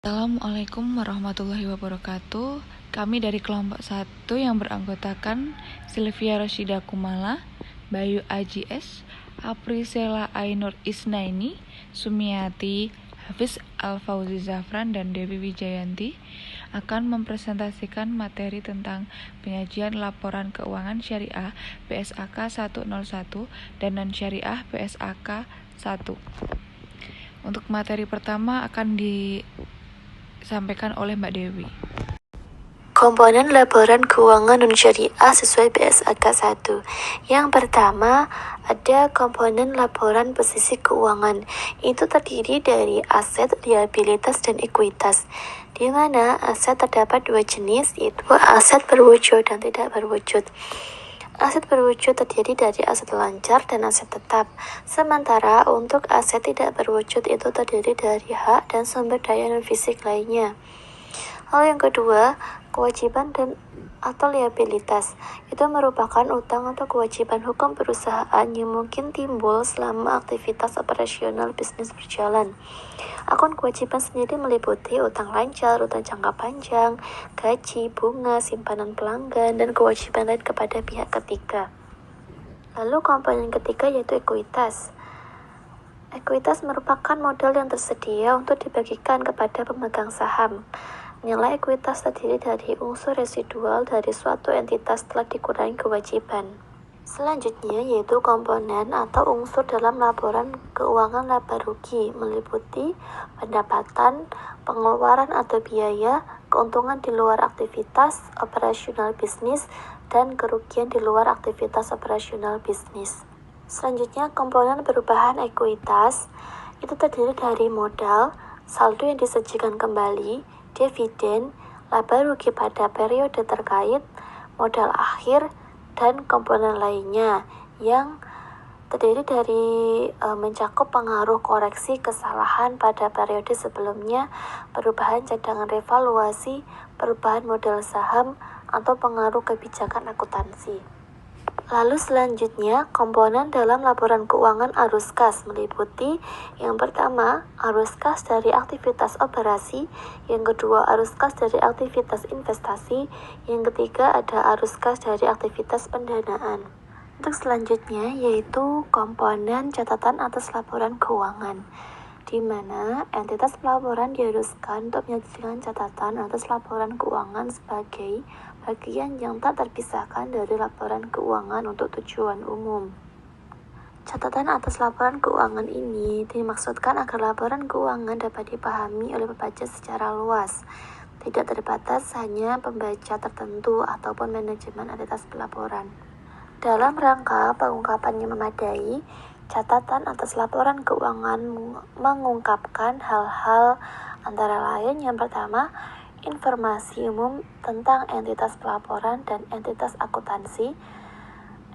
Assalamualaikum warahmatullahi wabarakatuh. Kami dari kelompok 1 yang beranggotakan Sylvia Roshida Kumala, Bayu Aji S, Aprisela Ainur Isnaini, Sumiati, Hafiz Al-Fauzi Zafran, dan Dewi Wijayanti akan mempresentasikan materi tentang penyajian laporan keuangan syariah PSAK 101 dan non-syariah PSAK 1. Untuk materi pertama akan disampaikan oleh Mbak Dewi. Komponen laporan keuangan non-syariah sesuai PSAK 1. Yang pertama, ada komponen laporan posisi keuangan. Itu terdiri dari aset, liabilitas, dan ekuitas. Di mana aset terdapat dua jenis, yaitu aset berwujud dan tidak berwujud. Aset berwujud terdiri dari aset lancar dan aset tetap. Sementara untuk aset tidak berwujud itu terdiri dari hak dan sumber daya non-fisik lainnya. Lalu yang kedua, kewajiban dan atau liabilitas. Itu merupakan utang atau kewajiban hukum perusahaan yang mungkin timbul selama aktivitas operasional bisnis berjalan. Akun kewajiban sendiri meliputi utang lancar, utang jangka panjang, gaji, bunga, simpanan pelanggan, dan kewajiban lain kepada pihak ketiga. Lalu komponen ketiga yaitu ekuitas. Ekuitas merupakan modal yang tersedia untuk dibagikan kepada pemegang saham. Nilai ekuitas terdiri dari unsur residual dari suatu entitas telah dikurangi kewajiban. Selanjutnya yaitu komponen atau unsur dalam laporan keuangan laba rugi, meliputi pendapatan, pengeluaran atau biaya, keuntungan di luar aktivitas operasional bisnis, dan kerugian di luar aktivitas operasional bisnis. Selanjutnya komponen perubahan ekuitas itu terdiri dari modal, saldo yang disajikan kembali, dividen, laba rugi pada periode terkait, modal akhir, dan komponen lainnya yang terdiri dari mencakup pengaruh koreksi kesalahan pada periode sebelumnya, perubahan cadangan revaluasi, perubahan modal saham, atau pengaruh kebijakan akuntansi. Lalu selanjutnya, komponen dalam laporan keuangan arus kas meliputi yang pertama, arus kas dari aktivitas operasi, yang kedua, arus kas dari aktivitas investasi, yang ketiga, ada arus kas dari aktivitas pendanaan. Untuk selanjutnya, yaitu komponen catatan atas laporan keuangan, di mana entitas pelaporan diharuskan untuk menyajikan catatan atas laporan keuangan sebagai bagian yang tak terpisahkan dari laporan keuangan untuk tujuan umum. Catatan atas laporan keuangan ini dimaksudkan agar laporan keuangan dapat dipahami oleh pembaca secara luas, tidak terbatas hanya pembaca tertentu ataupun manajemen entitas pelaporan. Dalam rangka pengungkapan yang memadai, catatan atas laporan keuangan mengungkapkan hal-hal antara lain yang pertama, informasi umum tentang entitas pelaporan dan entitas akuntansi,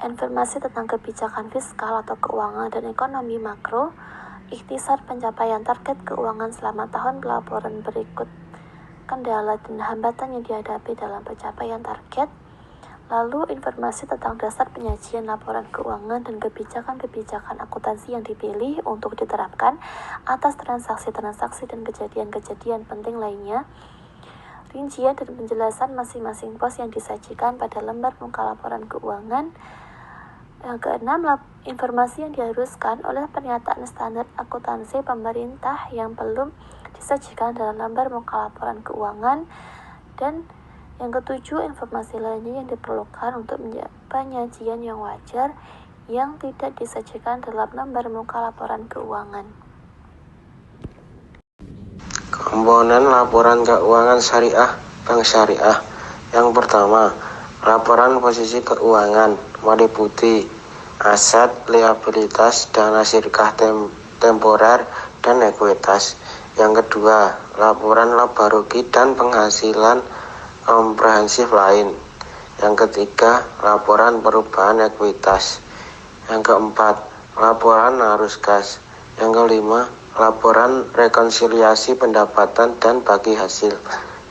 informasi tentang kebijakan fiskal atau keuangan dan ekonomi makro, ikhtisar pencapaian target keuangan selama tahun pelaporan berikut, kendala dan hambatan yang dihadapi dalam pencapaian target, lalu informasi tentang dasar penyajian laporan keuangan dan kebijakan-kebijakan akuntansi yang dipilih untuk diterapkan atas transaksi-transaksi dan kejadian-kejadian penting lainnya, rincian dan penjelasan masing-masing pos yang disajikan pada lembar muka laporan keuangan. Yang keenam, informasi yang diharuskan oleh pernyataan standar akuntansi pemerintah yang belum disajikan dalam lembar muka laporan keuangan. Dan yang ketujuh, informasi lainnya yang diperlukan untuk penyajian yang wajar yang tidak disajikan dalam lembar muka laporan keuangan. Komponen laporan keuangan syariah Bank Syariah. Yang pertama, laporan posisi keuangan meliputi aset, liabilitas, dana sirkah temporer, dan ekuitas. Yang kedua, laporan laba rugi dan penghasilan komprehensif lain. Yang ketiga, laporan perubahan ekuitas. Yang keempat, laporan arus kas. Yang kelima, laporan rekonsiliasi pendapatan dan bagi hasil.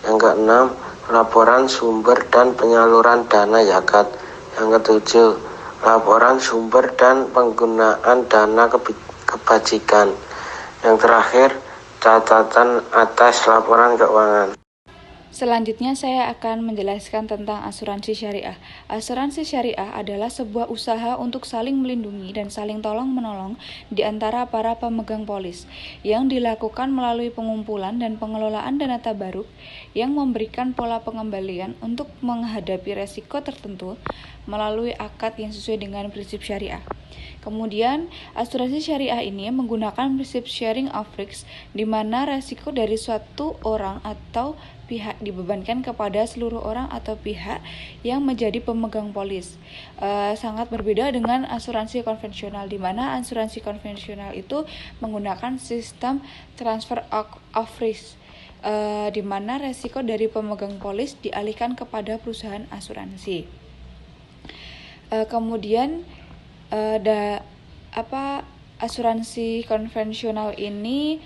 Yang keenam, laporan sumber dan penyaluran dana zakat. Yang ketujuh, laporan sumber dan penggunaan dana kebajikan. Yang terakhir, catatan atas laporan keuangan. Selanjutnya saya akan menjelaskan tentang asuransi syariah. Asuransi syariah adalah sebuah usaha untuk saling melindungi dan saling tolong-menolong di antara para pemegang polis yang dilakukan melalui pengumpulan dan pengelolaan dana tabaruk yang memberikan pola pengembalian untuk menghadapi resiko tertentu melalui akad yang sesuai dengan prinsip syariah. Kemudian, asuransi syariah ini menggunakan prinsip sharing of risk, di mana resiko dari suatu orang atau pihak dibebankan kepada seluruh orang atau pihak yang menjadi pemegang polis. Sangat berbeda dengan asuransi konvensional, di mana asuransi konvensional itu menggunakan sistem transfer of risk, di mana resiko dari pemegang polis dialihkan kepada perusahaan asuransi. Kemudian asuransi konvensional ini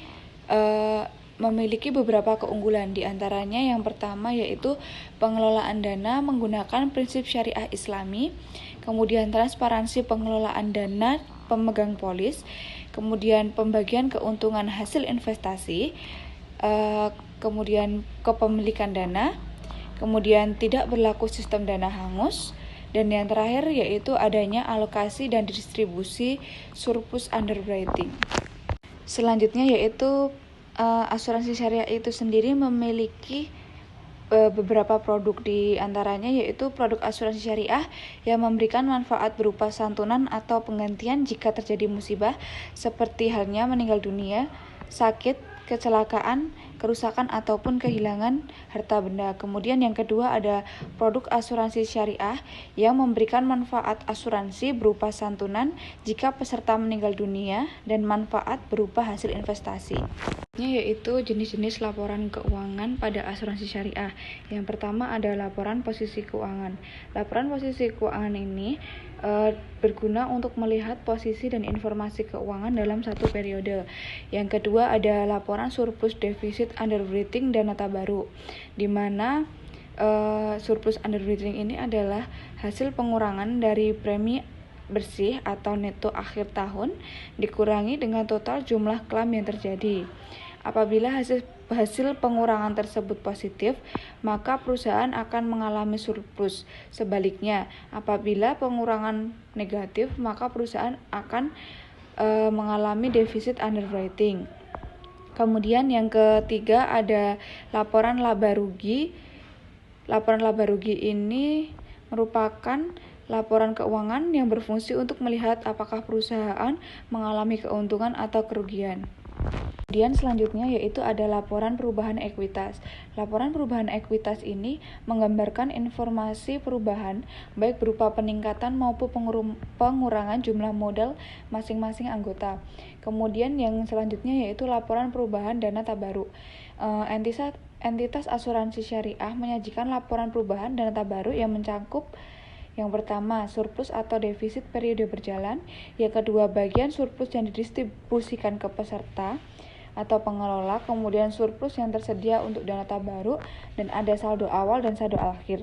memiliki beberapa keunggulan, di antaranya yang pertama yaitu pengelolaan dana menggunakan prinsip syariah Islami, kemudian transparansi pengelolaan dana pemegang polis, kemudian pembagian keuntungan hasil investasi, kemudian kepemilikan dana, kemudian tidak berlaku sistem dana hangus, dan yang terakhir yaitu adanya alokasi dan distribusi surplus underwriting. Selanjutnya yaitu asuransi syariah itu sendiri memiliki beberapa produk, di antaranya yaitu produk asuransi syariah yang memberikan manfaat berupa santunan atau penggantian jika terjadi musibah seperti halnya meninggal dunia, sakit, kecelakaan, kerusakan ataupun kehilangan harta benda. Kemudian yang kedua ada produk asuransi syariah yang memberikan manfaat asuransi berupa santunan jika peserta meninggal dunia dan manfaat berupa hasil investasi. Yaitu jenis-jenis laporan keuangan pada asuransi syariah. Yang pertama ada laporan posisi keuangan. Laporan posisi keuangan ini berguna untuk melihat posisi dan informasi keuangan dalam satu periode. Yang kedua ada laporan surplus defisit underwriting dana tabaruk, di mana surplus underwriting ini adalah hasil pengurangan dari premi bersih atau neto akhir tahun dikurangi dengan total jumlah klaim yang terjadi. Apabila hasil pengurangan tersebut positif, maka perusahaan akan mengalami surplus. Sebaliknya, apabila pengurangan negatif, maka perusahaan akan mengalami defisit underwriting. Kemudian yang ketiga ada laporan laba rugi. Laporan laba rugi ini merupakan laporan keuangan yang berfungsi untuk melihat apakah perusahaan mengalami keuntungan atau kerugian. Kemudian selanjutnya yaitu ada laporan perubahan ekuitas. Laporan perubahan ekuitas ini menggambarkan informasi perubahan baik berupa peningkatan maupun pengurangan jumlah modal masing-masing anggota. Kemudian yang selanjutnya yaitu laporan perubahan dana tabaruk. Entitas asuransi syariah menyajikan laporan perubahan dana tabaruk yang mencakup yang pertama, surplus atau defisit periode berjalan. Yang kedua, bagian surplus yang didistribusikan ke peserta atau pengelola, kemudian surplus yang tersedia untuk dana tabaruk, dan ada saldo awal dan saldo akhir.